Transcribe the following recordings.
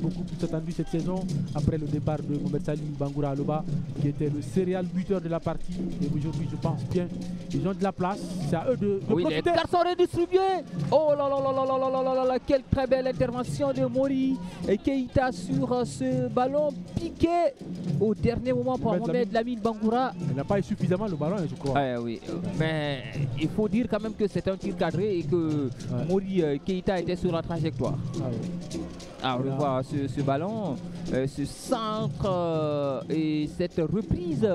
beaucoup plus attendu cette saison après le départ de Mohamed Salim Bangoura Aloba qui était le serial buteur de la partie. Et aujourd'hui, je pense bien, ils ont de la place. C'est à eux de oui, profiter. les cartes sont redistribués. Oh là là là là là là là là là, quelle très belle intervention de Mori et Keita sur ce ballon piqué au dernier moment par Mohamed Lamine Bangoura. Il n'a pas eu suffisamment le ballon, je crois. Oui, mais il faut dire quand même que c'est un tir cadré et que Mori Keita était sur la trajectoire. On revoit ce ballon, ce centre et cette reprise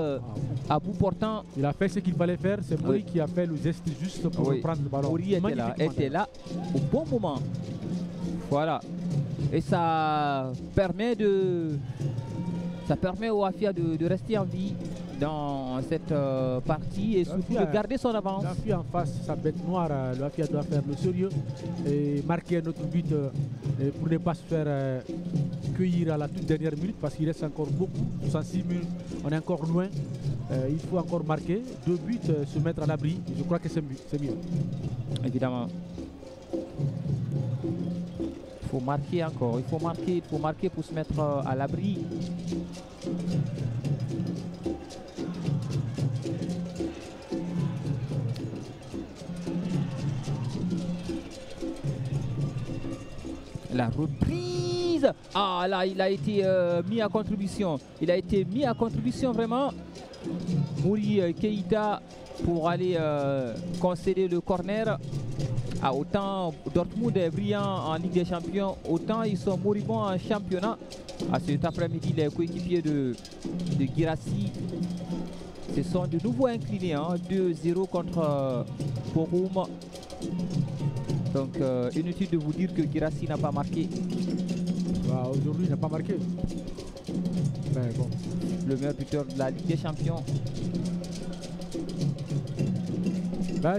à bout portant. Il a fait ce qu'il fallait faire, c'est Mori qui a fait le geste juste pour reprendre le ballon. Mori était là au bon moment. Voilà. Et ça permet au Afia de rester en vie dans cette partie et surtout de garder son avance. L'Afia en face, sa bête noire, l'Afia doit faire le sérieux et marquer notre but pour ne pas se faire cueillir à la toute dernière minute parce qu'il reste encore beaucoup, 66 minutes, on est encore loin. Il faut encore marquer 2 buts, se mettre à l'abri. Je crois que c'est mieux. Évidemment. Il faut marquer encore, il faut marquer pour se mettre à l'abri. La reprise. Ah là, il a été mis à contribution. Il a été mis à contribution vraiment. Mori Keita pour aller concéder le corner. Autant Dortmund est brillant en Ligue des Champions, autant ils sont moribonds en championnat. Cet après-midi, les coéquipiers de Guirassy se sont de nouveau inclinés, 2-0 contre Bochum. Donc inutile de vous dire que Guirassy n'a pas marqué. Aujourd'hui, il n'a pas marqué. Mais bon. Le meilleur buteur de la Ligue des Champions.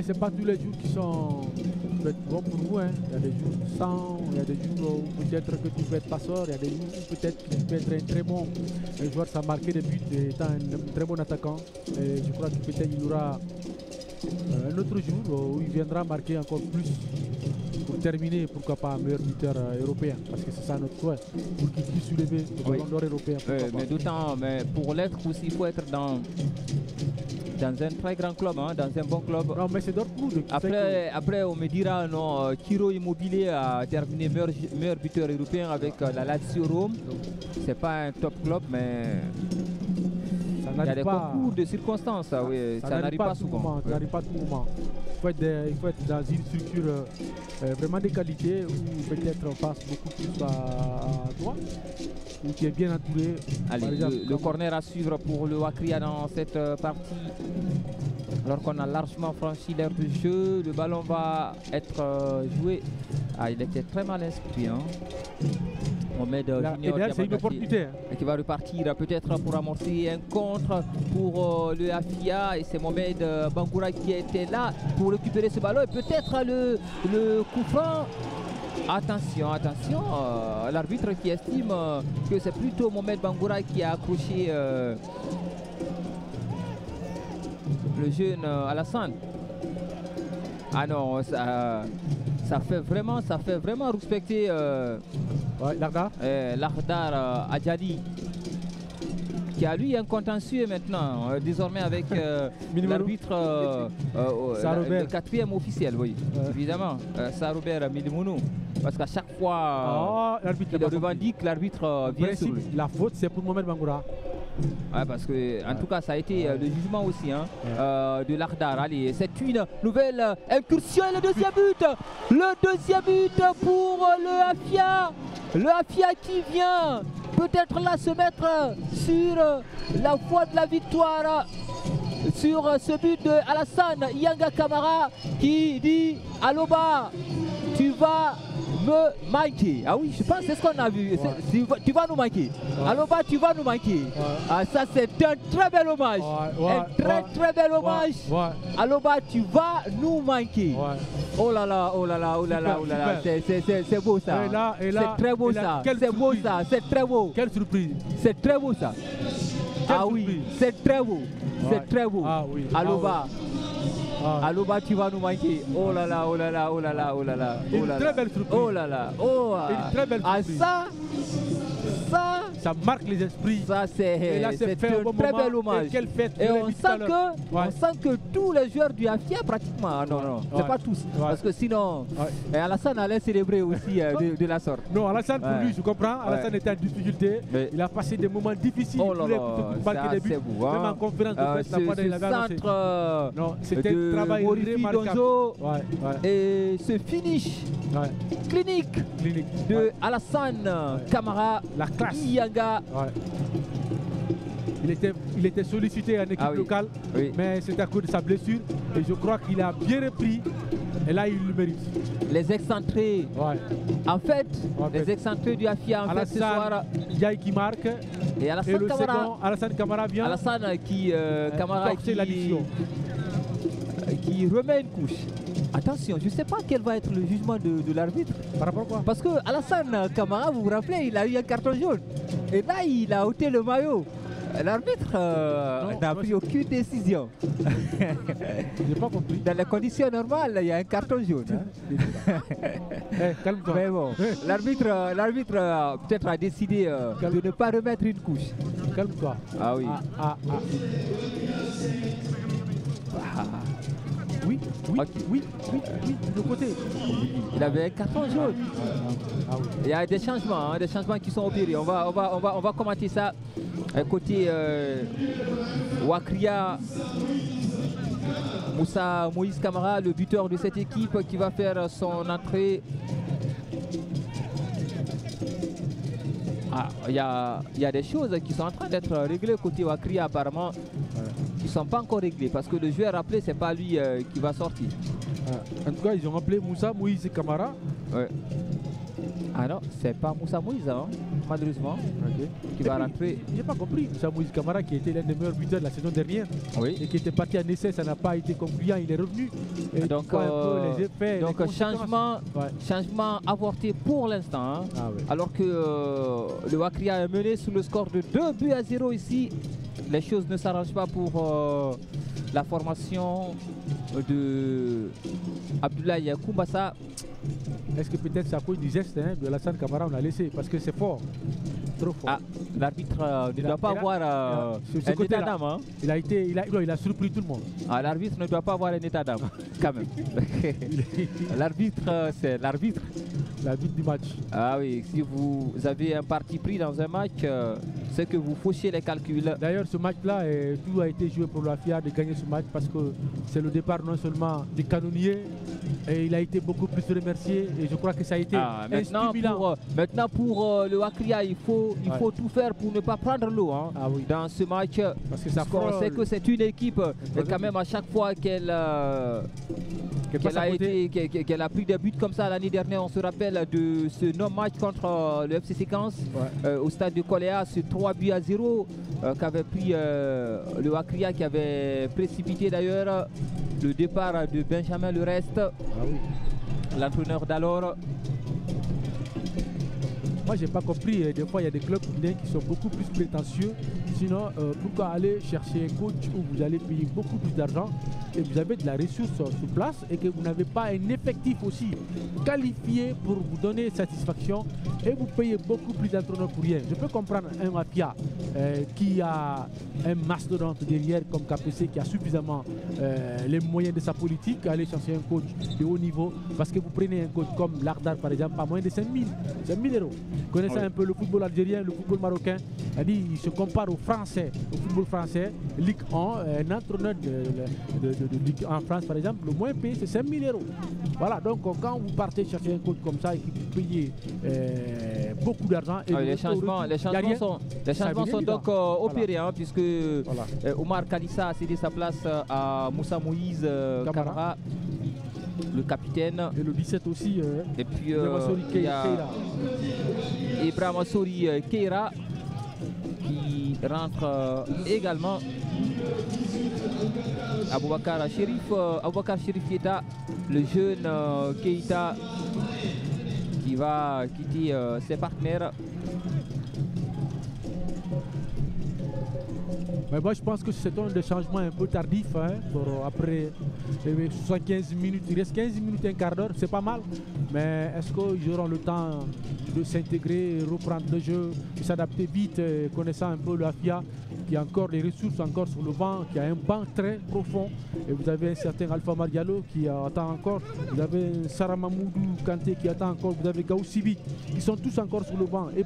C'est pas tous les jours qui sont bons pour vous. Il y a des jours sans, il y a des jours où peut-être que tu peux être passeur, il y a des jours où peut-être que tu peux être un très bon joueur sans marquer des buts étant un très bon attaquant. Et je crois que peut-être il y aura un autre jour où il viendra marquer encore plus pour terminer, pourquoi pas un meilleur buteur européen, parce que c'est ça notre souhait, pour qu'il puisse soulever le ballon d'or européen. Mais d'autant, mais pour l'être aussi, il faut être dans un très grand club, dans un bon club. Non, mais c'est Dortmund. Après, on me dira, non, Kiro Immobilier a terminé meilleur buteur européen avec la Lazio Rome. C'est pas un top club, mais il y a des concours de circonstances. Ça n'arrive pas souvent. Ça n'arrive pas tout le moment. Il faut être dans une structure vraiment de qualité où peut-être on passe beaucoup plus à toi, où tu es bien entouré. Allez, le corner à suivre pour le Wakria dans cette partie. Alors qu'on a largement franchi l'aire de jeu, le ballon va être joué. Il était très mal inscrit. Mohamed Junior c'est une opportunité. Qui va repartir peut-être pour amorcer un contre pour le Afia. Et c'est Mohamed Bangoura qui était là pour récupérer ce ballon. Et peut-être le coup franc. Attention, attention. L'arbitre qui estime que c'est plutôt Mohamed Bangoura qui a accroché le jeune Alassane. Ah non, ça fait vraiment respecter Lardar Adjali, qui a lui un contentieux maintenant, désormais avec l'arbitre, le 4e officiel, oui, évidemment, Sarobert Milimounou. Parce qu'à chaque fois qu'il revendique, l'arbitre vient sur lui. La faute, c'est pour Mohamed Bangoura. Parce que, en tout cas, ça a été le jugement aussi de Lardar. Allez, c'est une nouvelle incursion et le deuxième but. Le deuxième but pour le Afia. Le Afia qui vient peut-être là se mettre sur la voie de la victoire. Sur ce but de Alassane Yanga Kamara qui dit Aloba, tu vas me manquer. Ah oui, je pense que c'est ce qu'on a vu. Tu vas nous manquer. Aloba, tu vas nous manquer. Ça, c'est un très bel hommage. Un très bel hommage. Aloba, tu vas nous manquer. Oh là là, oh là là, oh là là, oh là là. C'est beau ça. C'est très beau ça. C'est beau ça. C'est très beau. Quelle surprise. C'est très beau ça. Ah oui, c'est très beau. C'est très beau. Aloba. Aloba, tu vas nous manquer. Oh là là, oh là là, oh là là, oh là là. Une très belle surprise. Oh là là, oh. Une très belle surprise. Ça, ça marque les esprits. Ça, c'est un très bel hommage. Et on sent que tous les joueurs du AFIA, pratiquement, non, c'est pas tous. Parce que sinon, Alassane allait célébrer aussi de la sorte. Non, Alassane, pour lui, je comprends. Alassane était en difficulté. Il a passé des moments difficiles. Oh là là, marquer des buts. Même en conférence de presse, la fois il avait annoncé. C'était un travail remarquable. Et ce finish clinique de Alassane Camara, la classe. Iyanga. Il était sollicité en équipe locale, mais c'est à cause de sa blessure. Et je crois qu'il a bien repris. Et là, il le mérite. Les excentrés. En fait, les excentrés du AFIA, en fait, ce soir. Yaï qui marque. Et Alassane le Camara. second, Alassane Camara vient. Alassane Camara qui remet une couche. Attention, je ne sais pas quel va être le jugement de l'arbitre. Par rapport à quoi? Parce que Alassane Camara, vous vous rappelez, il a eu un carton jaune. Et là, il a ôté le maillot. L'arbitre n'a pris aucune décision. Je n'ai pas compris. Dans les conditions normales, il y a un carton jaune. Calme-toi. Mais bon, l'arbitre peut-être a décidé de ne pas remettre une couche. Calme-toi. Ah oui. Oui, de côté. Il avait un carton jaune. Il y a des changements qui sont opérés. On va commenter ça. Côté Wakria, Moussa Moïse Camara, le buteur de cette équipe qui va faire son entrée. Il y a des choses qui sont en train d'être réglées côté Wakria apparemment. Qui ne sont pas encore réglés parce que le joueur rappelé, c'est pas lui qui va sortir. En tout cas, ils ont appelé Moussa Moïse Camara. Ah non, c'est pas Moussa Moïse, hein, malheureusement, qui va rentrer. J'ai pas compris. Moussa Moïse Camara qui était l'un des meilleurs buteurs de la saison dernière et qui était parti en essai, ça n'a pas été concluant, il est revenu. Et donc, les effets, changement avorté pour l'instant. Alors que le Wakria est mené sous le score de 2-0 ici. Les choses ne s'arrangent pas pour la formation de Abdoulaye Koumbassa. Est-ce que peut-être c'est à cause du geste de Alassane Camara on a laissé? Parce que c'est fort, trop fort. L'arbitre ne doit pas avoir un état d'âme. Hein. Il a surpris tout le monde. L'arbitre ne doit pas avoir un état d'âme, quand même. L'arbitre, c'est l'arbitre. L'arbitre du match. Ah oui, si vous avez un parti pris dans un match, c'est que vous fauchez les calculs. D'ailleurs, ce match-là, tout a été joué pour la FIA de gagner ce match parce que c'est le départ non seulement du canonnier, et il a été beaucoup plus remercié et je crois que ça a été maintenant pour le Wakria, il faut tout faire pour ne pas prendre l'eau dans ce match. Parce que on sait que c'est une équipe et quand même à chaque fois qu'elle a pris des buts comme ça l'année dernière, on se rappelle de ce non-match contre le FC Séquence au stade de Koléa, ce 3-0 qu'avait pris le Wakria, qui avait précipité d'ailleurs le départ de Benjamin Lereste, l'entraîneur d'alors. Moi, j'ai pas compris. Des fois, il y a des clubs qui sont beaucoup plus prétentieux. Sinon, pourquoi aller chercher un coach où vous allez payer beaucoup plus d'argent et vous avez de la ressource sur place et que vous n'avez pas un effectif aussi qualifié pour vous donner satisfaction et vous payez beaucoup plus d'entraîneurs pour rien. Je peux comprendre un Mafia qui a un mastodonte derrière comme KPC qui a suffisamment les moyens de sa politique, aller chercher un coach de haut niveau parce que vous prenez un coach comme Lardar par exemple, pas moins de 5 000 €. Connaissant un peu le football algérien, le football marocain, il se compare au football français, Ligue 1, un entraîneur de Ligue 1 en France par exemple, le moins payé c'est 5 000 €. Voilà, donc quand vous partez chercher un coach comme ça et que vous payez beaucoup d'argent, les changements sont donc opérés, puisque Omar Kalissa a cédé sa place à Moussa Moïse Camara, le capitaine. Et le 17 aussi. Et puis il y a Ibrahima Sori Keira qui rentre également. Aboubakar Chérif Keita, le jeune Keita qui va quitter ses partenaires. Mais moi je pense que c'est un des changements un peu tardif pour après 75 minutes, il reste 15 minutes, un quart d'heure, c'est pas mal. Mais est-ce qu'ils auront le temps de s'intégrer, reprendre le jeu, de s'adapter vite, connaissant un peu l'AFIA, qui a encore des ressources encore sur le banc, qui a un banc très profond. Et vous avez un certain Alpha Marialo qui attend encore. Vous avez Sarah Mamoudou Kanté qui attend encore. Vous avez Gaou Sibi. Ils sont tous encore sur le banc. Et